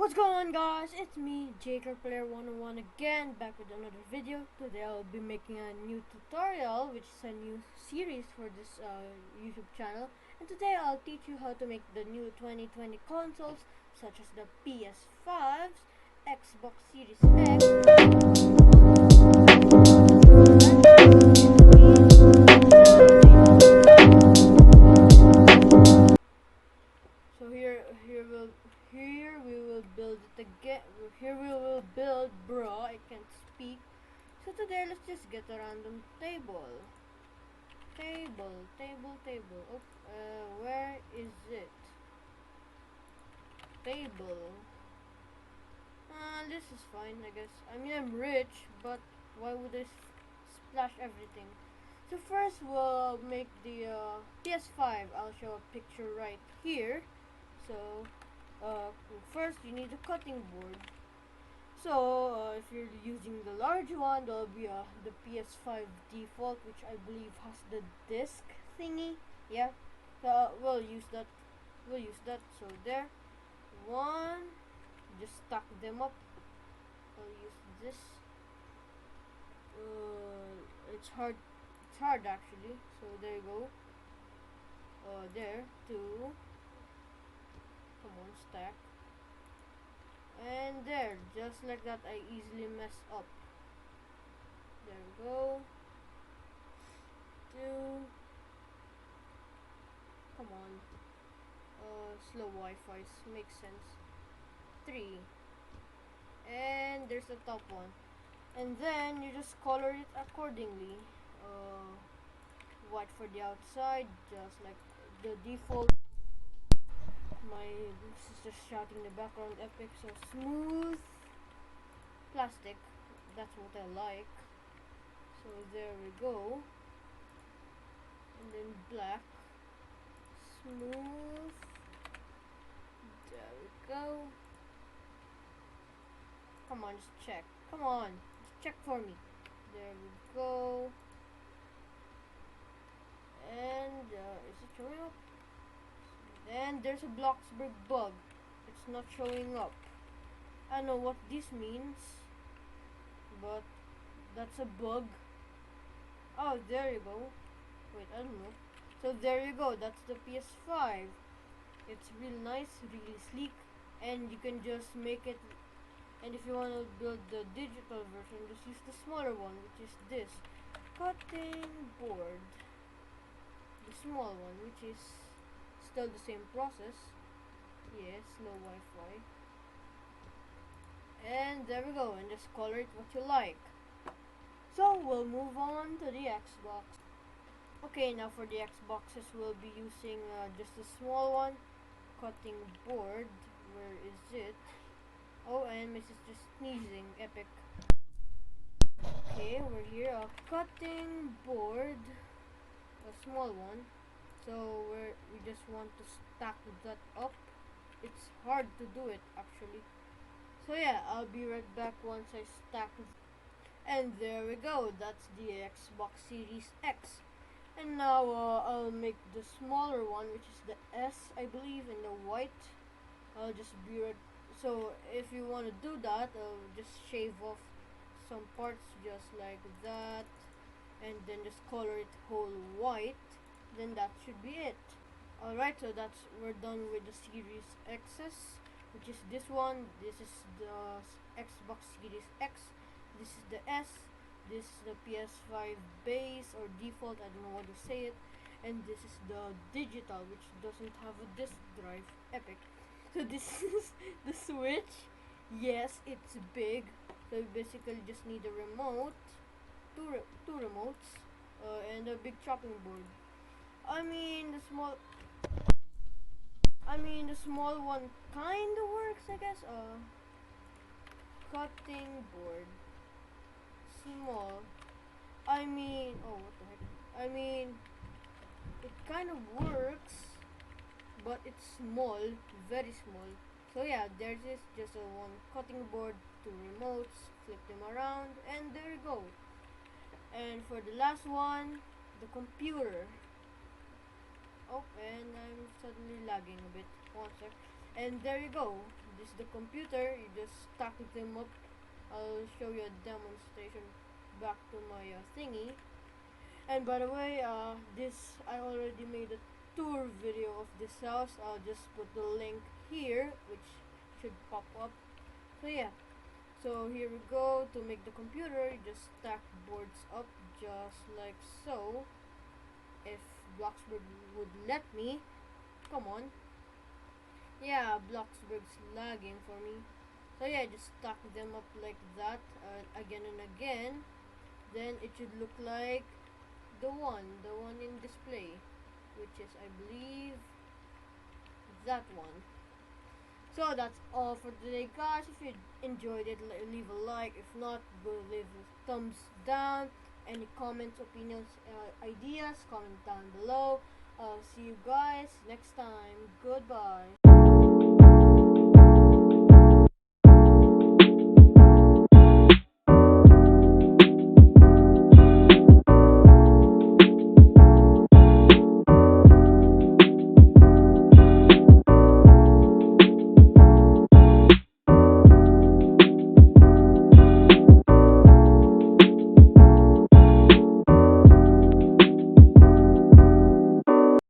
What's going on, guys? It's me, Jaker Player 101 again, back with another video. Today I'll be making a new tutorial, which is a new series for this YouTube channel. And today I'll teach you how to make the new 2020 consoles, such as the PS5s, Xbox Series X. So here we will build it again. Here we will build, bro. I can't speak. So today let's just get a random table. Table. Oh, where is it? Table. This is fine, I guess. I mean, I'm rich, but why would I splash everything? So first we'll make the PS5. I'll show a picture right here. So first you need a cutting board. So if you're using the large one, there'll be the PS5 default, which I believe has the disc thingy. Yeah, so we'll use that. So there, one. Just stack them up. I'll use this. It's hard. It's hard actually. So there you go. There, two. Come on, stack. And there, just like that, I easily mess up. There we go. Two. Come on. Slow Wi-Fi makes sense. Three. And there's the top one. And then you just color it accordingly. White for the outside, just like the default. My sister's shouting in the background, epic. So smooth plastic, that's what I like. So there we go. And then black, smooth. There we go. Come on, just check. Come on, just check for me. There we go. And is it showing up? Then there's a BloxBurg bug. It's not showing up. I don't know what this means, but that's a bug. Oh, there you go. Wait, I don't know. So there you go. That's the PS5. It's real nice, really sleek, and you can just make it. And if you want to build the digital version, just use the smaller one, which is this cutting board. The small one, which is still the same process. Yes, slow Wi-Fi. And there we go, and just color it what you like. So we'll move on to the Xbox. Okay, now for the Xboxes we'll be using just a small one. Cutting board. Where is it? Oh, and my sister's sneezing. Epic. Okay, we're here. A cutting board. A small one. So we just want to stack that up. It's hard to do it actually. So yeah, I'll be right back once I stack it. And there we go. That's the Xbox Series X. And now I'll make the smaller one, which is the S, I believe, in the white. I'll just be right. So if you want to do that, I'll just shave off some parts just like that, and then just color it whole white. Then that should be it. Alright, so we're done with the Series X's, which is this one. This is the Xbox Series X. This is the S. This is the PS5 base or default, I don't know how to say it. And this is the digital, which doesn't have a disk drive. Epic. So this is the Switch. Yes, it's big. So you basically just need a remote, two remotes, and a big chopping board. I mean the small one kinda works, I guess. Cutting board. Small. I mean, oh, what the heck? I mean, it kind of works, but it's small, very small. So yeah, there's just a one cutting board, two remotes, flip them around, and there you go. And for the last one, the computer. Oh, and I'm suddenly lagging a bit. One sec. And there you go. this is the computer. You just stack them up. I'll show you a demonstration back to my thingy. And by the way, this I already made a tour video of this house. I'll just put the link here, which should pop up. So yeah, so here we go. To make the computer, you just stack boards up just like so. If BloxBurg would let me, come on. Yeah, BloxBurg's lagging for me. So yeah, just stack them up like that again and again. Then it should look like the one in display, which is I believe that one. So that's all for today, guys. If you enjoyed it, leave a like. If not, go leave a thumbs down. Any comments, opinions, ideas, comment down below. I'll see you guys next time. Goodbye.